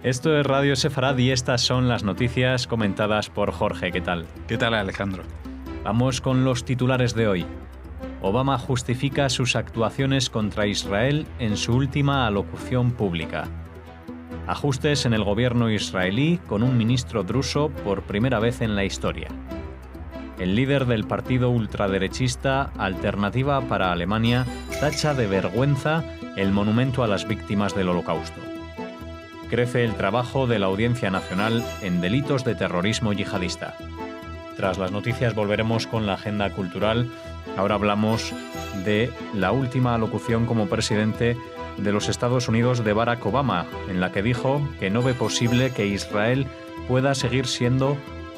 Esto es Radio Sefarad y estas son las noticias comentadas por Jorge. ¿Qué tal? ¿Qué tal, Alejandro? Vamos con los titulares de hoy. Obama justifica sus actuaciones contra Israel en su última alocución pública. Ajustes en el gobierno israelí con un ministro druso por primera vez en la historia. El líder del partido ultraderechista Alternativa para Alemania tacha de vergüenza el monumento a las víctimas del Holocausto. Crece el trabajo de la Audiencia Nacional en delitos de terrorismo yihadista. Tras las noticias volveremos con la agenda cultural. Ahora hablamos de la última alocución como presidente de los Estados Unidos de Barack Obama, en la que dijo que no ve posible que Israel pueda seguir siendo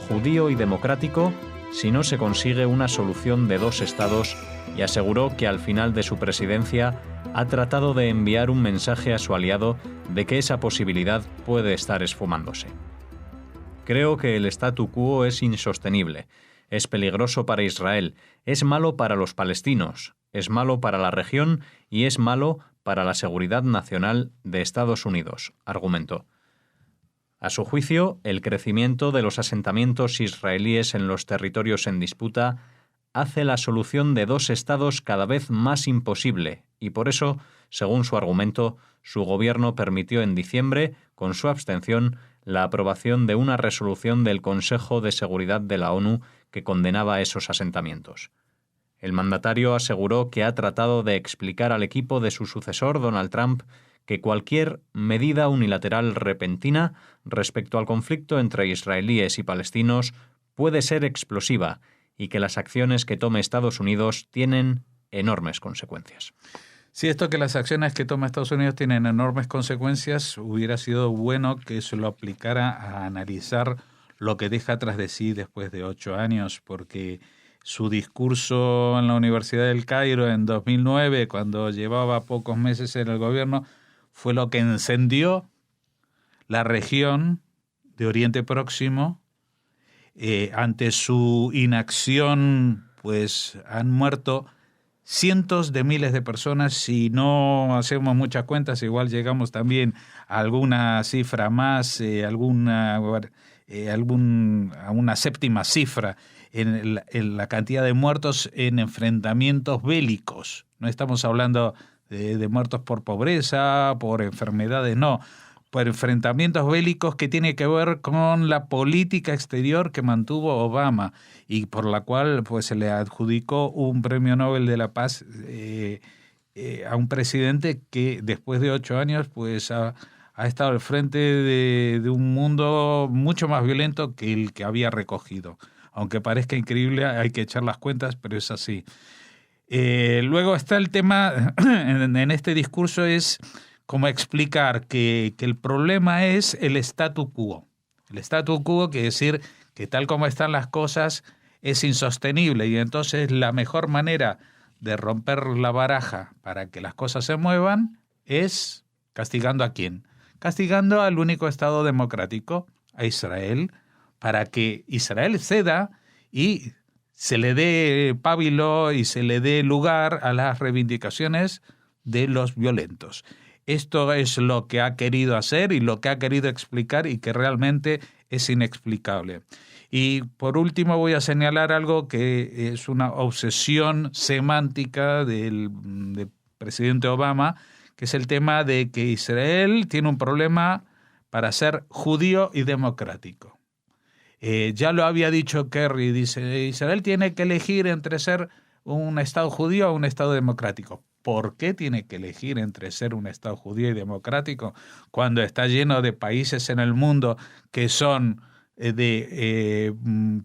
judío y democrático si no se consigue una solución de dos estados, y aseguró que al final de su presidencia ha tratado de enviar un mensaje a su aliado de que esa posibilidad puede estar esfumándose. Creo que el statu quo es insostenible, es peligroso para Israel, es malo para los palestinos, es malo para la región y es malo para la seguridad nacional de Estados Unidos, argumentó. A su juicio, el crecimiento de los asentamientos israelíes en los territorios en disputa hace la solución de dos estados cada vez más imposible y por eso, según su argumento, su gobierno permitió en diciembre, con su abstención, la aprobación de una resolución del Consejo de Seguridad de la ONU que condenaba esos asentamientos. El mandatario aseguró que ha tratado de explicar al equipo de su sucesor, Donald Trump, que cualquier medida unilateral repentina respecto al conflicto entre israelíes y palestinos puede ser explosiva y que las acciones que tome Estados Unidos tienen enormes consecuencias. Si esto que las acciones que toma Estados Unidos tienen enormes consecuencias, hubiera sido bueno que se lo aplicara a analizar lo que deja tras de sí después de 8 años, porque su discurso en la Universidad del Cairo en 2009, cuando llevaba pocos meses en el gobierno, fue lo que encendió la región de Oriente Próximo. Ante su inacción, pues han muerto cientos de miles de personas. Si no hacemos muchas cuentas, igual llegamos también a alguna cifra más, a una séptima cifra en la cantidad de muertos en enfrentamientos bélicos. No estamos hablando de muertos por pobreza, por enfermedades, no, por enfrentamientos bélicos que tiene que ver con la política exterior que mantuvo Obama y por la cual pues se le adjudicó un premio Nobel de la Paz a un presidente que después de 8 años pues ha estado al frente de un mundo mucho más violento que el que había recogido. Aunque parezca increíble, hay que echar las cuentas, pero es así. Luego está el tema, en este discurso es como explicar que el problema es el statu quo. El statu quo quiere decir que tal como están las cosas es insostenible y entonces la mejor manera de romper la baraja para que las cosas se muevan es castigando ¿a quién? Castigando al único Estado democrático, a Israel, para que Israel ceda y se le dé pábilo y se le dé lugar a las reivindicaciones de los violentos. Esto es lo que ha querido hacer y lo que ha querido explicar y que realmente es inexplicable. Y por último voy a señalar algo que es una obsesión semántica del presidente Obama, que es el tema de que Israel tiene un problema para ser judío y democrático. Ya lo había dicho Kerry, dice, Israel tiene que elegir entre ser un Estado judío o un Estado democrático. ¿Por qué tiene que elegir entre ser un Estado judío y democrático cuando está lleno de países en el mundo que son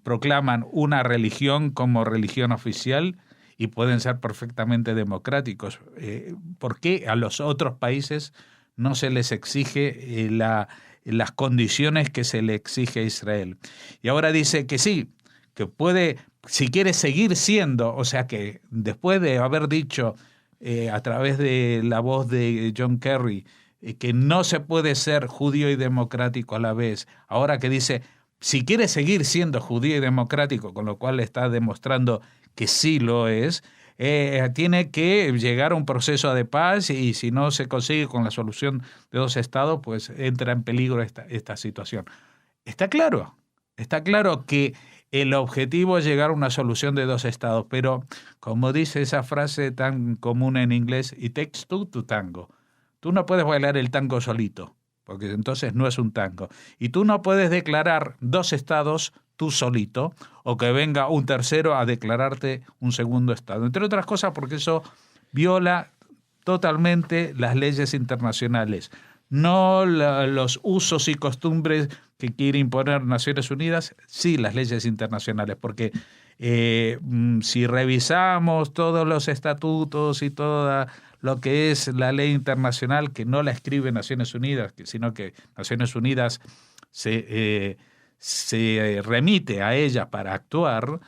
proclaman una religión como religión oficial y pueden ser perfectamente democráticos? ¿Por qué a los otros países no se les exige las condiciones que se le exige a Israel? Y ahora dice que sí, que puede, si quiere seguir siendo, o sea que después de haber dicho a través de la voz de John Kerry que no se puede ser judío y democrático a la vez, ahora que dice, si quiere seguir siendo judío y democrático, con lo cual está demostrando que sí lo es, tiene que llegar a un proceso de paz y si no se consigue con la solución de 2 estados, pues entra en peligro esta situación. Está claro que el objetivo es llegar a una solución de 2 estados, pero como dice esa frase tan común en inglés, it takes two to tango. Tú no puedes bailar el tango solito, porque entonces no es un tango. Y tú no puedes declarar 2 estados tú solito, o que venga un tercero a declararte un segundo estado. Entre otras cosas porque eso viola totalmente las leyes internacionales. No los usos y costumbres que quiere imponer Naciones Unidas, sí las leyes internacionales, porque si revisamos todos los estatutos y toda lo que es la ley internacional, que no la escribe Naciones Unidas, sino que Naciones Unidas se remite a ella para actuar,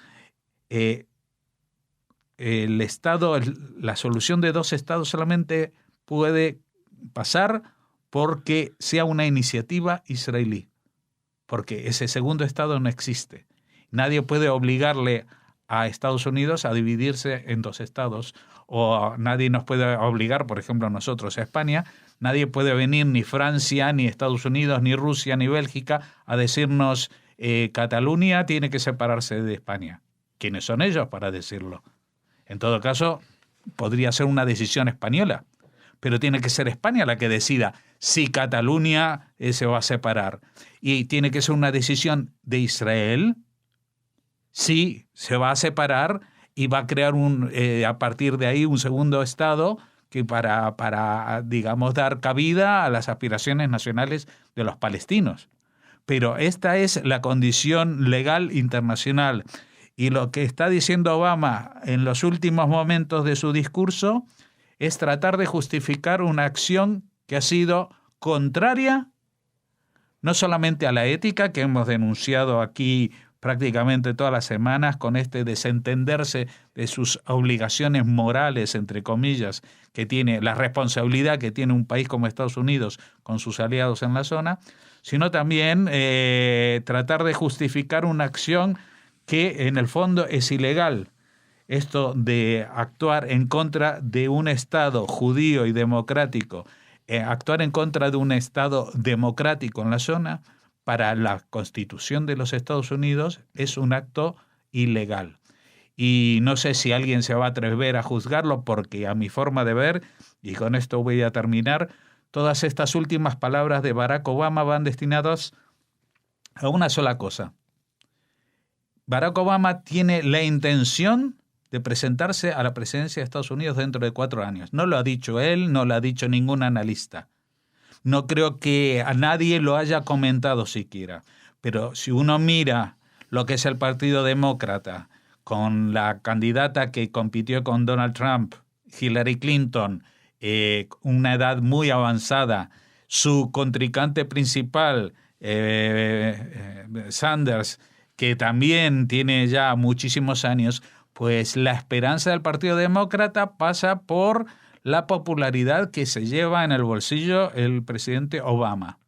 el Estado, la solución de 2 estados solamente puede pasar porque sea una iniciativa israelí, porque ese segundo estado no existe. Nadie puede obligarle a Estados Unidos a dividirse en 2 estados, o nadie nos puede obligar, por ejemplo, a nosotros, a España. Nadie puede venir, ni Francia, ni Estados Unidos, ni Rusia, ni Bélgica, a decirnos Cataluña tiene que separarse de España. ¿Quiénes son ellos para decirlo? En todo caso, podría ser una decisión española, pero tiene que ser España la que decida si Cataluña se va a separar. Y tiene que ser una decisión de Israel si se va a separar y va a crear a partir de ahí un segundo estado que para digamos, dar cabida a las aspiraciones nacionales de los palestinos. Pero esta es la condición legal internacional. Y lo que está diciendo Obama en los últimos momentos de su discurso es tratar de justificar una acción que ha sido contraria no solamente a la ética, que hemos denunciado aquí prácticamente todas las semanas con este desentenderse de sus obligaciones morales, entre comillas, que tiene, la responsabilidad que tiene un país como Estados Unidos con sus aliados en la zona, sino también tratar de justificar una acción que en el fondo es ilegal. Esto de actuar en contra de un Estado judío y democrático, actuar en contra de un Estado democrático en la zona, para la Constitución de los Estados Unidos es un acto ilegal. Y no sé si alguien se va a atrever a juzgarlo, porque a mi forma de ver, y con esto voy a terminar, todas estas últimas palabras de Barack Obama van destinadas a una sola cosa. Barack Obama tiene la intención de presentarse a la presidencia de Estados Unidos dentro de 4 años. No lo ha dicho él, no lo ha dicho ningún analista. No creo que a nadie lo haya comentado siquiera. Pero si uno mira lo que es el Partido Demócrata, con la candidata que compitió con Donald Trump, Hillary Clinton, una edad muy avanzada, su contrincante principal, Sanders, que también tiene ya muchísimos años, pues la esperanza del Partido Demócrata pasa por la popularidad que se lleva en el bolsillo el presidente Obama.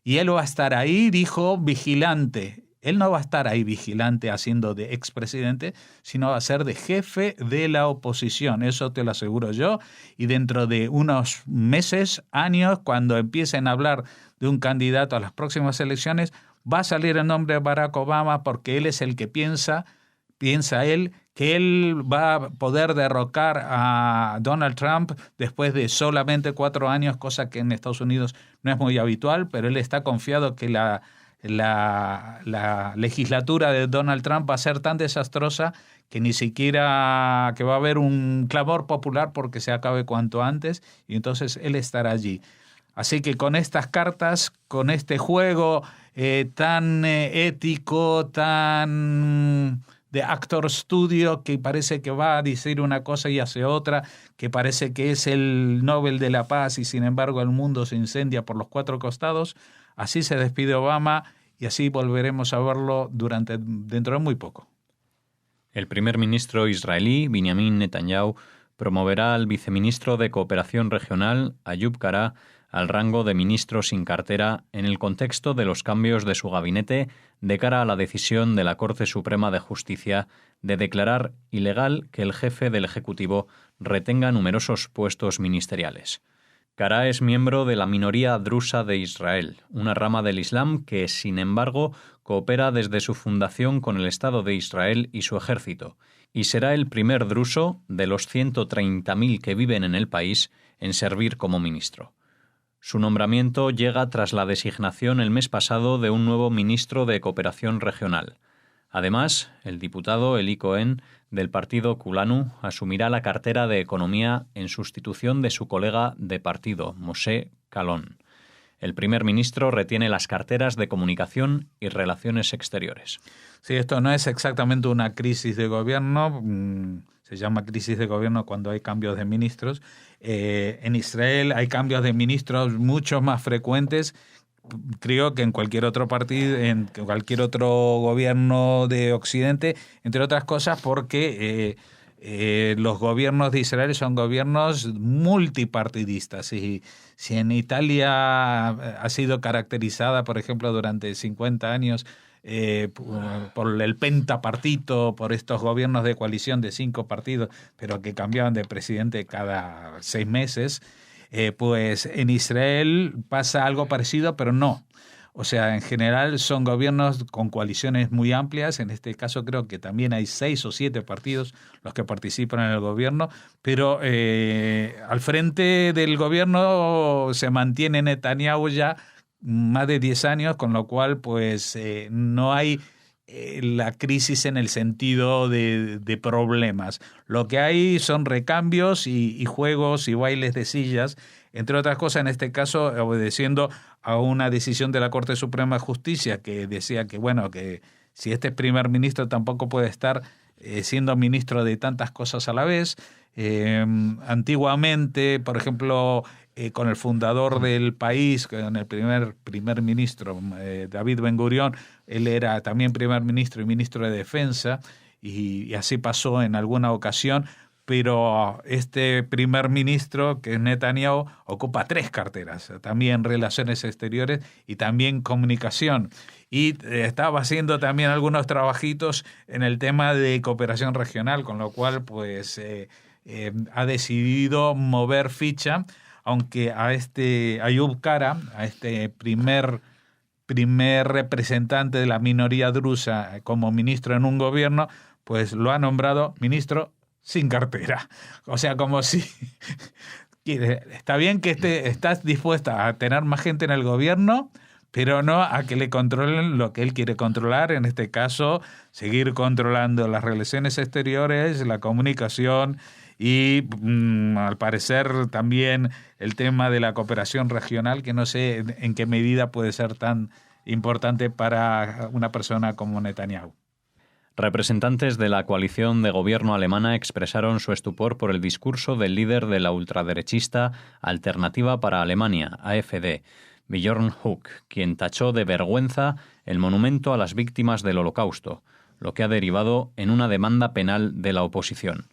Y él va a estar ahí, dijo, vigilante. Él no va a estar ahí vigilante haciendo de expresidente, sino va a ser de jefe de la oposición. Eso te lo aseguro yo. Y dentro de unos meses, años, cuando empiecen a hablar de un candidato a las próximas elecciones, va a salir el nombre de Barack Obama, porque él es el que piensa él que él va a poder derrocar a Donald Trump después de solamente 4 años, cosa que en Estados Unidos no es muy habitual, pero él está confiado que la legislatura de Donald Trump va a ser tan desastrosa que ni siquiera que va a haber un clamor popular porque se acabe cuanto antes, y entonces él estará allí. Así que con estas cartas, con este juego tan ético, tan de actor studio, que parece que va a decir una cosa y hace otra, que parece que es el Nobel de la Paz y sin embargo el mundo se incendia por los 4 costados, así se despide Obama y así volveremos a verlo dentro de muy poco. El primer ministro israelí, Benjamin Netanyahu, promoverá al viceministro de Cooperación Regional, Ayub Kara, al rango de ministro sin cartera en el contexto de los cambios de su gabinete de cara a la decisión de la Corte Suprema de Justicia de declarar ilegal que el jefe del Ejecutivo retenga numerosos puestos ministeriales. Kara es miembro de la minoría drusa de Israel, una rama del Islam que, sin embargo, coopera desde su fundación con el Estado de Israel y su ejército, y será el primer druso de los 130.000 que viven en el país en servir como ministro. Su nombramiento llega tras la designación el mes pasado de un nuevo ministro de Cooperación Regional. Además, el diputado Eli Cohen, del partido Kulanu, asumirá la cartera de Economía en sustitución de su colega de partido, Moshe Kalon. El primer ministro retiene las carteras de Comunicación y Relaciones Exteriores. Sí, esto no es exactamente una crisis de gobierno. Se llama crisis de gobierno cuando hay cambios de ministros. En Israel hay cambios de ministros mucho más frecuentes, creo, que en cualquier otro partido, en cualquier otro gobierno de Occidente, entre otras cosas porque los gobiernos de Israel son gobiernos multipartidistas. Y si en Italia ha sido caracterizada, por ejemplo, durante 50 años por el pentapartito, por estos gobiernos de coalición de 5 partidos, pero que cambiaban de presidente cada 6 meses, pues en Israel pasa algo parecido, pero no. O sea, en general son gobiernos con coaliciones muy amplias. En este caso creo que también hay 6 o 7 partidos los que participan en el gobierno, pero al frente del gobierno se mantiene Netanyahu ya más de 10 años, con lo cual pues no hay la crisis en el sentido de problemas. Lo que hay son recambios y juegos y bailes de sillas, entre otras cosas, en este caso obedeciendo a una decisión de la Corte Suprema de Justicia que decía que, bueno, que si este primer ministro tampoco puede estar siendo ministro de tantas cosas a la vez. Antiguamente, por ejemplo, con el fundador del país, con el primer ministro, David Ben-Gurión, él era también primer ministro y ministro de Defensa, y así pasó en alguna ocasión, pero este primer ministro, que es Netanyahu, ocupa 3 carteras, también Relaciones Exteriores y también Comunicación. Y estaba haciendo también algunos trabajitos en el tema de cooperación regional, con lo cual pues ha decidido mover ficha, aunque a este Ayub Kara, a este primer representante de la minoría drusa como ministro en un gobierno, pues lo ha nombrado ministro sin cartera. O sea, como si está bien que estás dispuesta a tener más gente en el gobierno, pero no a que le controlen lo que él quiere controlar, en este caso, seguir controlando las relaciones exteriores, la comunicación y, al parecer, también el tema de la cooperación regional, que no sé en qué medida puede ser tan importante para una persona como Netanyahu. Representantes de la coalición de gobierno alemana expresaron su estupor por el discurso del líder de la ultraderechista Alternativa para Alemania, AfD, Björn Höcke, quien tachó de vergüenza el monumento a las víctimas del Holocausto, lo que ha derivado en una demanda penal de la oposición.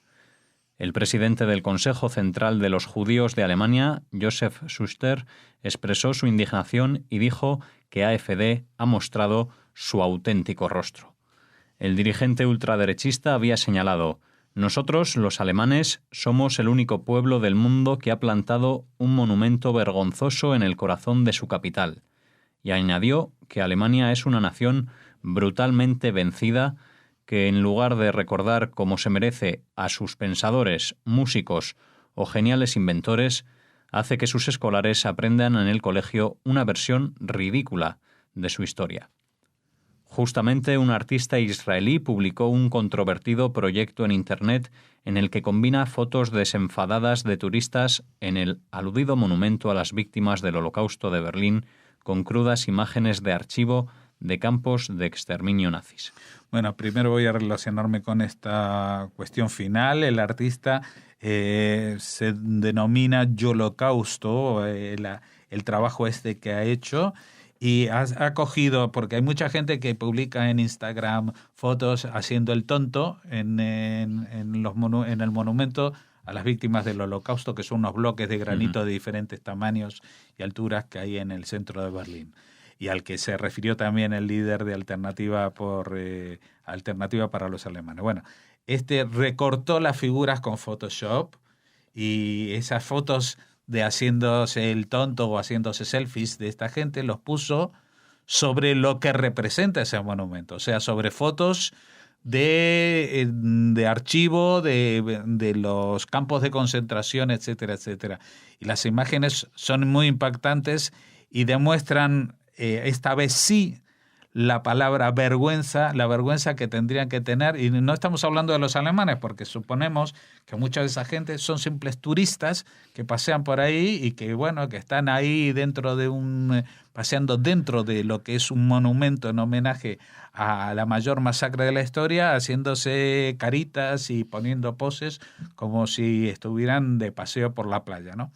El presidente del Consejo Central de los Judíos de Alemania, Josef Schuster, expresó su indignación y dijo que AfD ha mostrado su auténtico rostro. El dirigente ultraderechista había señalado: «Nosotros, los alemanes, somos el único pueblo del mundo que ha plantado un monumento vergonzoso en el corazón de su capital», y añadió que Alemania es una nación brutalmente vencida que, en lugar de recordar como se merece a sus pensadores, músicos o geniales inventores, hace que sus escolares aprendan en el colegio una versión ridícula de su historia. Justamente un artista israelí publicó un controvertido proyecto en Internet en el que combina fotos desenfadadas de turistas en el aludido monumento a las víctimas del Holocausto de Berlín con crudas imágenes de archivo de campos de exterminio nazis. Bueno, primero voy a relacionarme con esta cuestión final. El artista se denomina Yolocausto, el trabajo este que ha hecho. Y ha cogido, porque hay mucha gente que publica en Instagram fotos haciendo el tonto en el monumento a las víctimas del Holocausto, que son unos bloques de granito de diferentes tamaños y alturas que hay en el centro de Berlín, y al que se refirió también el líder de Alternativa para los Alemanes. Bueno, recortó las figuras con Photoshop, y esas fotos de haciéndose el tonto o haciéndose selfies de esta gente los puso sobre lo que representa ese monumento, o sea, sobre fotos de archivo de los campos de concentración, etcétera, etcétera. Y las imágenes son muy impactantes y demuestran esta vez sí la palabra vergüenza, la vergüenza que tendrían que tener, y no estamos hablando de los alemanes, porque suponemos que mucha de esa gente son simples turistas que pasean por ahí y que, bueno, que están ahí paseando dentro de lo que es un monumento en homenaje a la mayor masacre de la historia, haciéndose caritas y poniendo poses como si estuvieran de paseo por la playa, ¿no?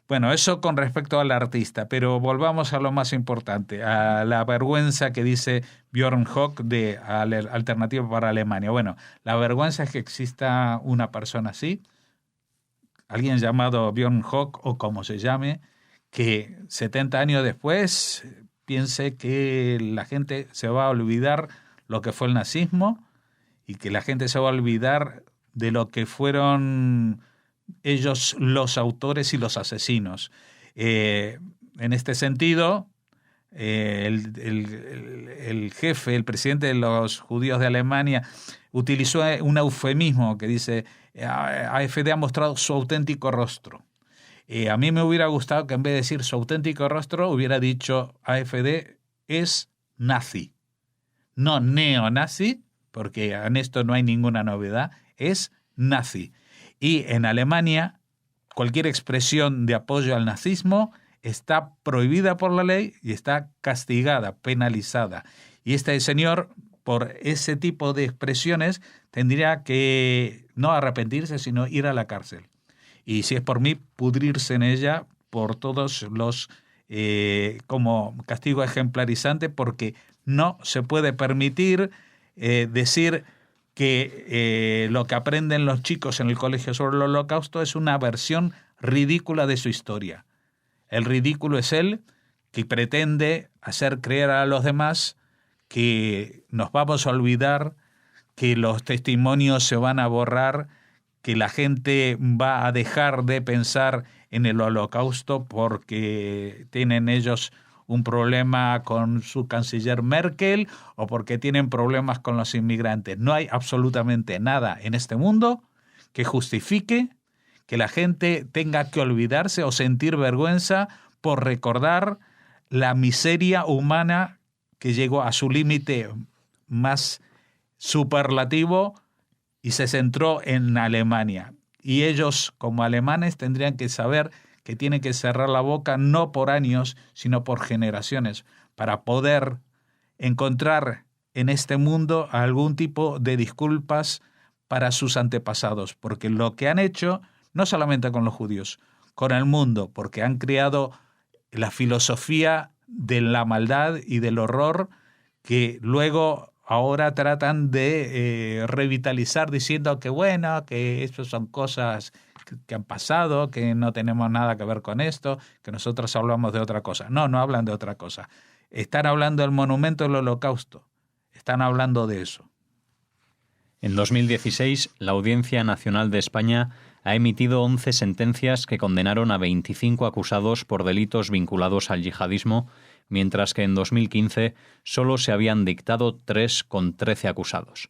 Bueno, eso con respecto al artista, pero volvamos a lo más importante, a la vergüenza que dice Björn Höcke de Alternativa para Alemania. Bueno, la vergüenza es que exista una persona así, alguien llamado Björn Höcke o como se llame, que 70 años después piense que la gente se va a olvidar lo que fue el nazismo y que la gente se va a olvidar de lo que fueron ellos los autores y los asesinos. En este sentido, el jefe, el presidente de los judíos de Alemania, utilizó un eufemismo que dice: AfD ha mostrado su auténtico rostro. A mí me hubiera gustado que en vez de decir su auténtico rostro hubiera dicho AfD es nazi. No neonazi, porque en esto no hay ninguna novedad, es nazi. Y en Alemania, cualquier expresión de apoyo al nazismo está prohibida por la ley y está castigada, penalizada. Y este señor, por ese tipo de expresiones, tendría que no arrepentirse, sino ir a la cárcel. Y si es por mí, pudrirse en ella por todos los, como castigo ejemplarizante, porque no se puede permitir decir que lo que aprenden los chicos en el colegio sobre el Holocausto es una versión ridícula de su historia. El ridículo es él que pretende hacer creer a los demás que nos vamos a olvidar, que los testimonios se van a borrar, que la gente va a dejar de pensar en el Holocausto porque tienen ellos un problema con su canciller Merkel o porque tienen problemas con los inmigrantes. No hay absolutamente nada en este mundo que justifique que la gente tenga que olvidarse o sentir vergüenza por recordar la miseria humana que llegó a su límite más superlativo y se centró en Alemania. Y ellos, como alemanes, tendrían que saber que tienen que cerrar la boca no por años, sino por generaciones, para poder encontrar en este mundo algún tipo de disculpas para sus antepasados, porque lo que han hecho, no solamente con los judíos, con el mundo, porque han creado la filosofía de la maldad y del horror que luego ahora tratan de revitalizar diciendo que bueno, que estas son cosas que han pasado, que no tenemos nada que ver con esto, que nosotros hablamos de otra cosa. No, no hablan de otra cosa. Están hablando del monumento del Holocausto. Están hablando de eso. En 2016, la Audiencia Nacional de España ha emitido 11 sentencias que condenaron a 25 acusados por delitos vinculados al yihadismo, mientras que en 2015 solo se habían dictado 3 con 13 acusados.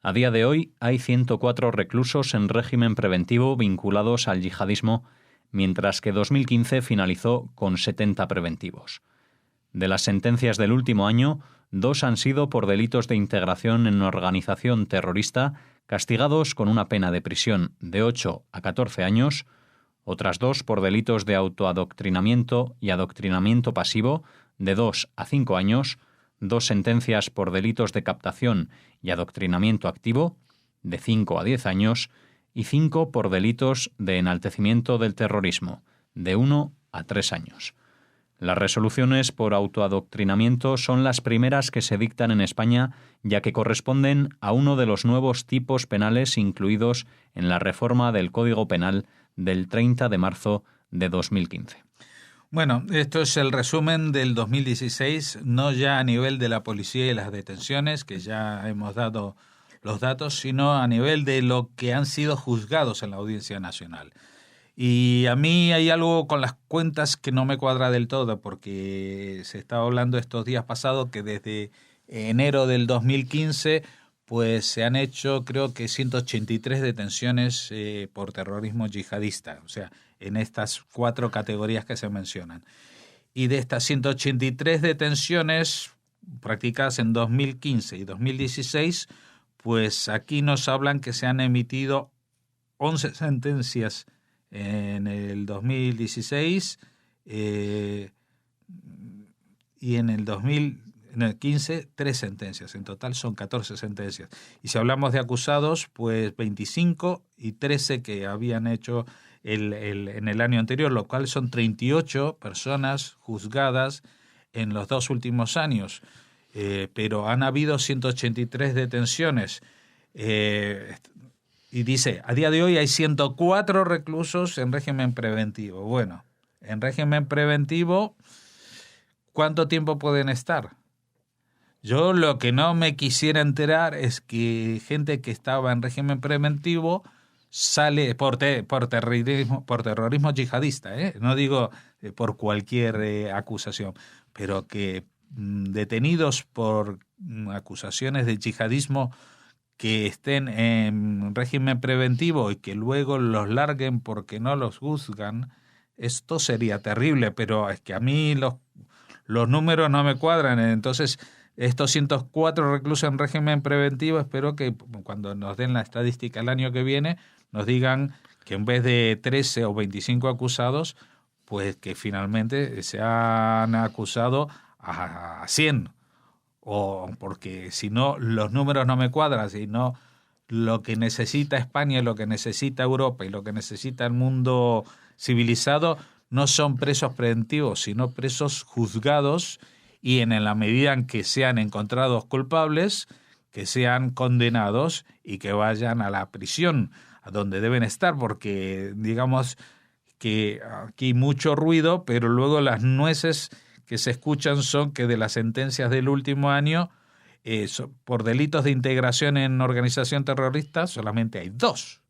A día de hoy hay 104 reclusos en régimen preventivo vinculados al yihadismo, mientras que 2015 finalizó con 70 preventivos. De las sentencias del último año, 2 han sido por delitos de integración en organización terrorista, castigados con una pena de prisión de 8 a 14 años, otras 2 por delitos de autoadoctrinamiento y adoctrinamiento pasivo, de 2 a 5 años, 2 sentencias por delitos de captación y adoctrinamiento activo, de 5 a 10 años, y 5 por delitos de enaltecimiento del terrorismo, de 1 a 3 años. Las resoluciones por autoadoctrinamiento son las primeras que se dictan en España, ya que corresponden a uno de los nuevos tipos penales incluidos en la reforma del Código Penal del 30 de marzo de 2015. Bueno, esto es el resumen del 2016, no ya a nivel de la policía y las detenciones, que ya hemos dado los datos, sino a nivel de lo que han sido juzgados en la Audiencia Nacional. Y a mí hay algo con las cuentas que no me cuadra del todo, porque se estaba hablando estos días pasados que desde enero del 2015 pues se han hecho creo que 183 detenciones por terrorismo yihadista, o sea, en estas 4 categorías que se mencionan. Y de estas 183 detenciones practicadas en 2015 y 2016, pues aquí nos hablan que se han emitido 11 sentencias en el 2016 y en el 2015 3 sentencias. En total son 14 sentencias. Y si hablamos de acusados, pues 25 y 13 que habían hecho en el año anterior, lo cual son 38 personas juzgadas en los 2 últimos años. Pero han habido 183 detenciones. Y dice, a día de hoy hay 104 reclusos en régimen preventivo. Bueno, en régimen preventivo, ¿cuánto tiempo pueden estar? Yo lo que no me quisiera enterar es que gente que estaba en régimen preventivo sale por terrorismo yihadista, no digo por cualquier acusación, pero que detenidos por acusaciones de yihadismo que estén en régimen preventivo y que luego los larguen porque no los juzgan, esto sería terrible, pero es que a mí los números no me cuadran. Entonces, estos 104 reclusos en régimen preventivo, espero que cuando nos den la estadística el año que viene, nos digan que en vez de 13 o 25 acusados, pues que finalmente se han acusado a 100. O porque si no, los números no me cuadran, sino lo que necesita España, lo que necesita Europa y lo que necesita el mundo civilizado no son presos preventivos, sino presos juzgados y en la medida en que sean encontrados culpables, que sean condenados y que vayan a la prisión, a donde deben estar, porque digamos que aquí hay mucho ruido, pero luego las nueces que se escuchan son que de las sentencias del último año, por delitos de integración en organización terrorista, solamente hay 2.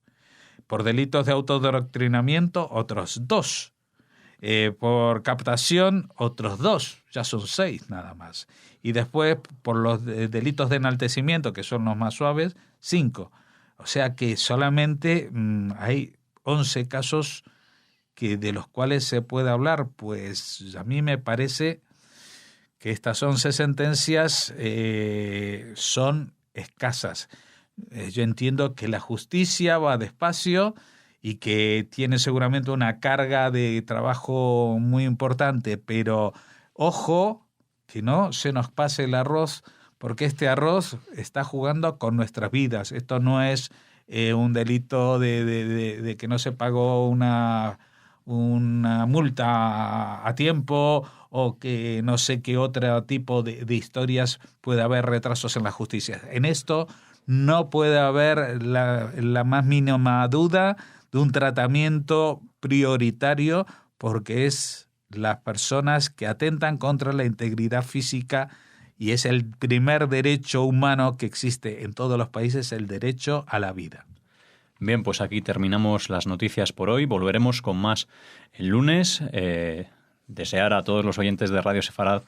Por delitos de autoadoctrinamiento, otros 2. Por captación, otros 2. Ya son 6 nada más. Y después, por los delitos de enaltecimiento, que son los más suaves, 5. O sea que solamente hay 11 casos de los cuales se puede hablar. Pues a mí me parece que estas 11 sentencias son escasas. Yo entiendo que la justicia va despacio y que tiene seguramente una carga de trabajo muy importante, pero ojo que no se nos pase el arroz, porque este arroz está jugando con nuestras vidas. Esto no es un delito de que no se pagó una multa a tiempo o que no sé qué otro tipo de historias puede haber retrasos en la justicia. En esto no puede haber la más mínima duda de un tratamiento prioritario, porque es las personas que atentan contra la integridad física y es el primer derecho humano que existe en todos los países, el derecho a la vida. Bien, pues aquí terminamos las noticias por hoy. Volveremos con más el lunes. Desear a todos los oyentes de Radio Sefarad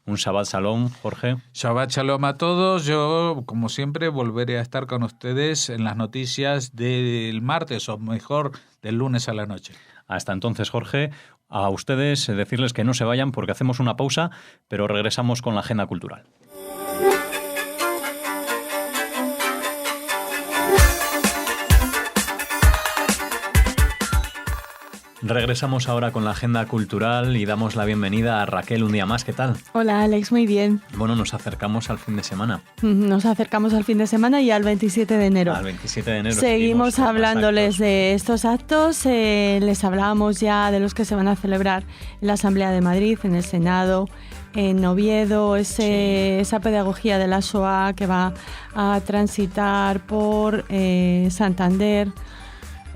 un Shabbat Shalom, Jorge. Shabbat Shalom a todos. Yo, como siempre, volveré a estar con ustedes en las noticias del martes, o mejor, del lunes a la noche. Hasta entonces, Jorge. A ustedes decirles que no se vayan porque hacemos una pausa, pero regresamos con la agenda cultural. Regresamos ahora con la agenda cultural y damos la bienvenida a Raquel un día más. ¿Qué tal? Hola Alex, muy bien. Bueno, nos acercamos al fin de semana. Nos acercamos al fin de semana y al 27 de enero. Al 27 de enero. Seguimos hablándoles de estos actos. Les hablábamos ya de los que se van a celebrar en la Asamblea de Madrid, en el Senado, en Oviedo, esa pedagogía de la SOA que va a transitar por Santander,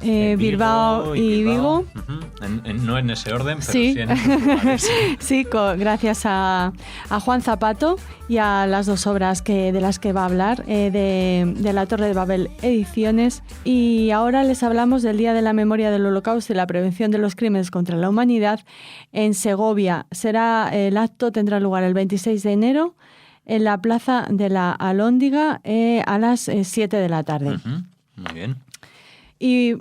Bilbao y Vigo. No en ese orden, pero sí, sí en esos lugares. Sí, gracias a Juan Zapato y a las dos obras de las que va a hablar, de la Torre de Babel Ediciones. Y ahora les hablamos del Día de la Memoria del Holocausto y la Prevención de los Crímenes contra la Humanidad en Segovia. El acto tendrá lugar el 26 de enero en la Plaza de la Alhóndiga a las 7 de la tarde. Muy bien. Y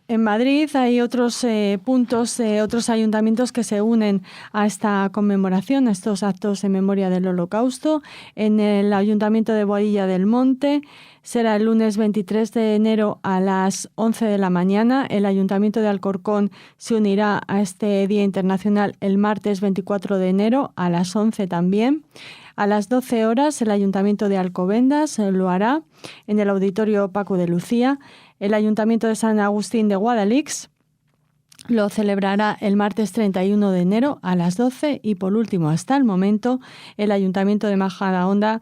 en Madrid hay otros puntos, otros ayuntamientos que se unen a esta conmemoración, a estos actos en memoria del Holocausto. En el Ayuntamiento de Boadilla del Monte será el lunes 23 de enero a las 11 de la mañana. El Ayuntamiento de Alcorcón se unirá a este Día Internacional el martes 24 de enero a las 11 también. A las 12 horas el Ayuntamiento de Alcobendas lo hará en el Auditorio Paco de Lucía. El Ayuntamiento de San Agustín de Guadalix lo celebrará el martes 31 de enero a las 12 y, por último, hasta el momento, el Ayuntamiento de Majadahonda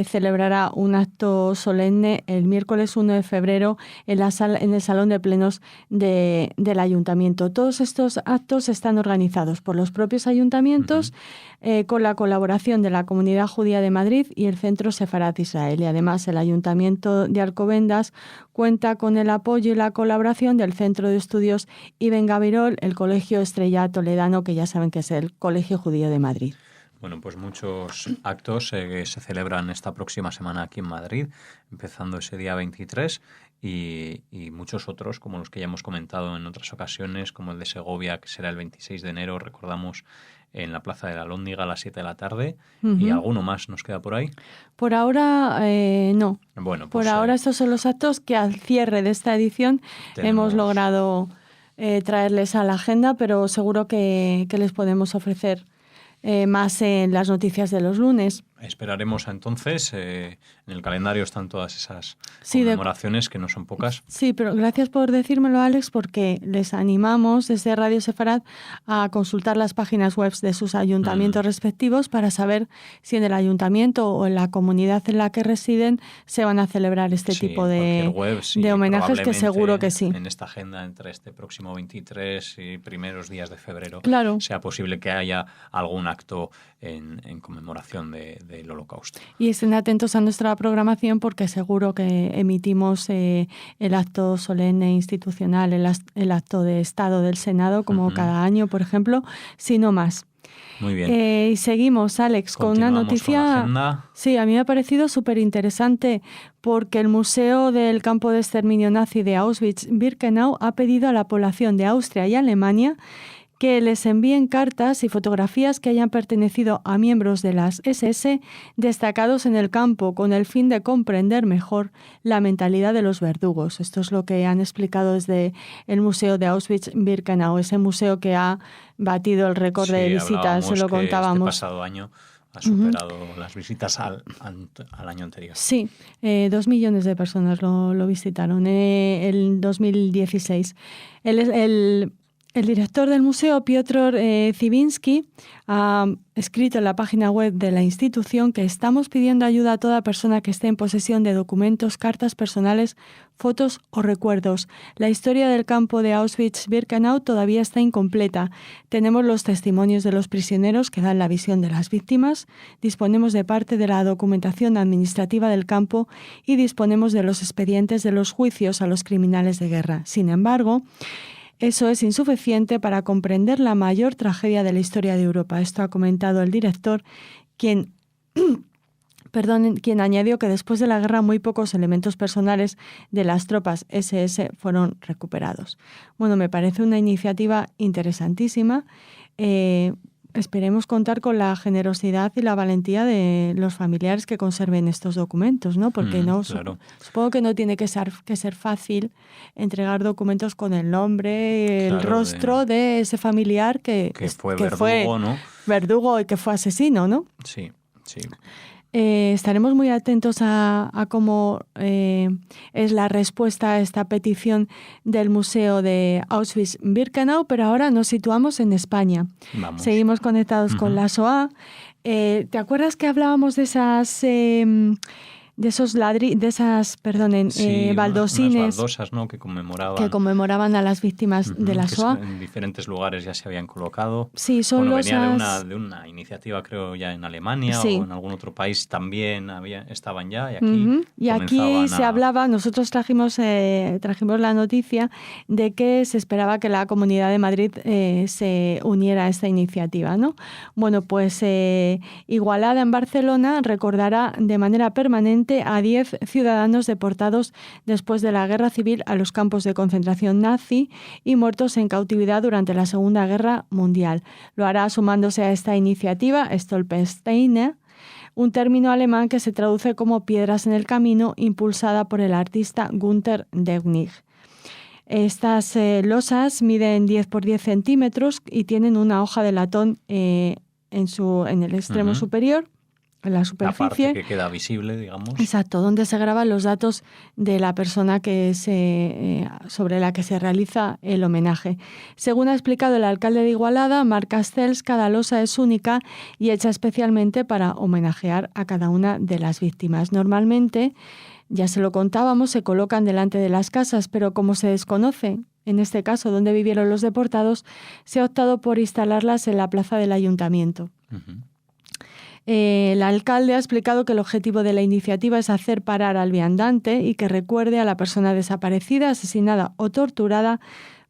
celebrará un acto solemne el miércoles 1 de febrero en el Salón de Plenos del Ayuntamiento. Todos estos actos están organizados por los propios ayuntamientos con la colaboración de la Comunidad Judía de Madrid y el Centro Sefarat Israel. Y además el Ayuntamiento de Alcobendas cuenta con el apoyo y la colaboración del Centro de Estudios Ibn Gabirol, el Colegio Estrella Toledano, que ya saben que es el Colegio Judío de Madrid. Bueno, pues muchos actos que se celebran esta próxima semana aquí en Madrid, empezando ese día 23 y muchos otros, como los que ya hemos comentado en otras ocasiones, como el de Segovia, que será el 26 de enero, recordamos, en la Plaza de la Alhóndiga a las 7 de la tarde. ¿Y alguno más nos queda por ahí? Por ahora, no. Bueno, pues, por ahora estos son los actos que al cierre de esta edición hemos logrado traerles a la agenda, pero seguro que les podemos ofrecer más en las noticias de los lunes. Esperaremos entonces. En el calendario están todas esas conmemoraciones, que no son pocas. Sí, pero gracias por decírmelo, Alex, porque les animamos desde Radio Sefarat a consultar las páginas web de sus ayuntamientos respectivos para saber si en el ayuntamiento o en la comunidad en la que residen se van a celebrar este tipo de homenajes, que seguro que sí. En esta agenda, entre este próximo 23 y primeros días de febrero, sea posible que haya algún acto en conmemoración del Holocausto. Y estén atentos a nuestra programación, porque seguro que emitimos el acto solemne institucional, el acto de Estado del Senado, como cada año, por ejemplo, si no más. Muy bien. Y seguimos, Alex, con una noticia. Con la agenda. Sí, a mí me ha parecido súper interesante, porque el Museo del Campo de Exterminio Nazi de Auschwitz-Birkenau ha pedido a la población de Austria y Alemania que les envíen cartas y fotografías que hayan pertenecido a miembros de las SS destacados en el campo, con el fin de comprender mejor la mentalidad de los verdugos. Esto es lo que han explicado desde el Museo de Auschwitz-Birkenau, ese museo que ha batido el récord de visitas, se lo contábamos. Este pasado año ha superado las visitas al año anterior. Sí, 2 millones de personas lo visitaron en 2016. El director del museo, Piotr Ziviński, ha escrito en la página web de la institución que estamos pidiendo ayuda a toda persona que esté en posesión de documentos, cartas personales, fotos o recuerdos. La historia del campo de Auschwitz-Birkenau todavía está incompleta. Tenemos los testimonios de los prisioneros que dan la visión de las víctimas, disponemos de parte de la documentación administrativa del campo y disponemos de los expedientes de los juicios a los criminales de guerra. Sin embargo, eso es insuficiente para comprender la mayor tragedia de la historia de Europa. Esto ha comentado el director, quien añadió que después de la guerra muy pocos elementos personales de las tropas SS fueron recuperados. Bueno, me parece una iniciativa interesantísima. esperemos contar con la generosidad y la valentía de los familiares que conserven estos documentos, ¿no? Porque claro. Supongo que no tiene que ser fácil entregar documentos con el nombre, el rostro de ese familiar que fue verdugo, ¿no? Verdugo y que fue asesino, ¿no? Sí. Estaremos muy atentos a cómo es la respuesta a esta petición del Museo de Auschwitz-Birkenau, pero ahora nos situamos en España. Vamos. Seguimos conectados con la SOA. ¿Te acuerdas que hablábamos de esas... de esas baldosines, unas baldosas, ¿no? que conmemoraban a las víctimas de la SOA? En diferentes lugares ya se habían colocado. Sí, son venía de una iniciativa, creo, ya en Alemania, o en algún otro país también estaban ya, y aquí y aquí se hablaba, nosotros trajimos la noticia de que se esperaba que la Comunidad de Madrid se uniera a esta iniciativa, ¿no? Bueno, pues Igualada en Barcelona recordará de manera permanente a 10 ciudadanos deportados después de la Guerra Civil a los campos de concentración nazi y muertos en cautividad durante la Segunda Guerra Mundial. Lo hará sumándose a esta iniciativa Stolpersteine, un término alemán que se traduce como piedras en el camino, impulsada por el artista Günter Deunig. Estas losas miden 10 por 10 centímetros y tienen una hoja de latón en el extremo superior, en la superficie. La parte que queda visible, digamos. Exacto, donde se graban los datos de la persona sobre la que se realiza el homenaje. Según ha explicado el alcalde de Igualada, Marc Castells, cada losa es única y hecha especialmente para homenajear a cada una de las víctimas. Normalmente, ya se lo contábamos, se colocan delante de las casas, pero como se desconoce, en este caso, dónde vivieron los deportados, se ha optado por instalarlas en la plaza del ayuntamiento. El alcalde ha explicado que el objetivo de la iniciativa es hacer parar al viandante y que recuerde a la persona desaparecida, asesinada o torturada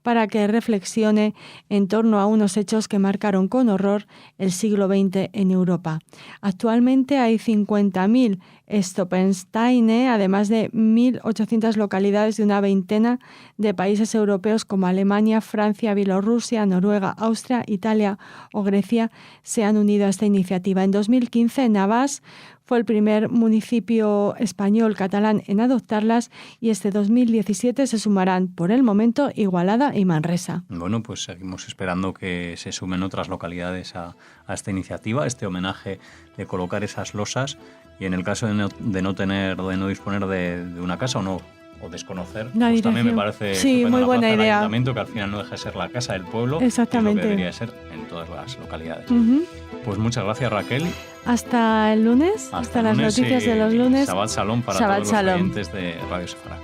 para que reflexione en torno a unos hechos que marcaron con horror el siglo XX en Europa. Actualmente hay 50.000 Stolpersteine, además de 1.800 localidades de una veintena de países europeos como Alemania, Francia, Bielorrusia, Noruega, Austria, Italia o Grecia se han unido a esta iniciativa. En 2015, Navàs fue el primer municipio español catalán en adoptarlas y este 2017 se sumarán por el momento Igualada y Manresa. Bueno, pues seguimos esperando que se sumen otras localidades a esta iniciativa, este homenaje de colocar esas losas, y en el caso de no disponer de una casa o desconocer, pues también me parece muy buena idea. Ayuntamiento, que al final no deja de ser la casa del pueblo, exactamente, que es lo que debería ser en todas las localidades. Pues muchas gracias, Raquel. Hasta el lunes, hasta las noticias de los lunes. Shabbat Shalom para todos los oyentes de Radio Sefará.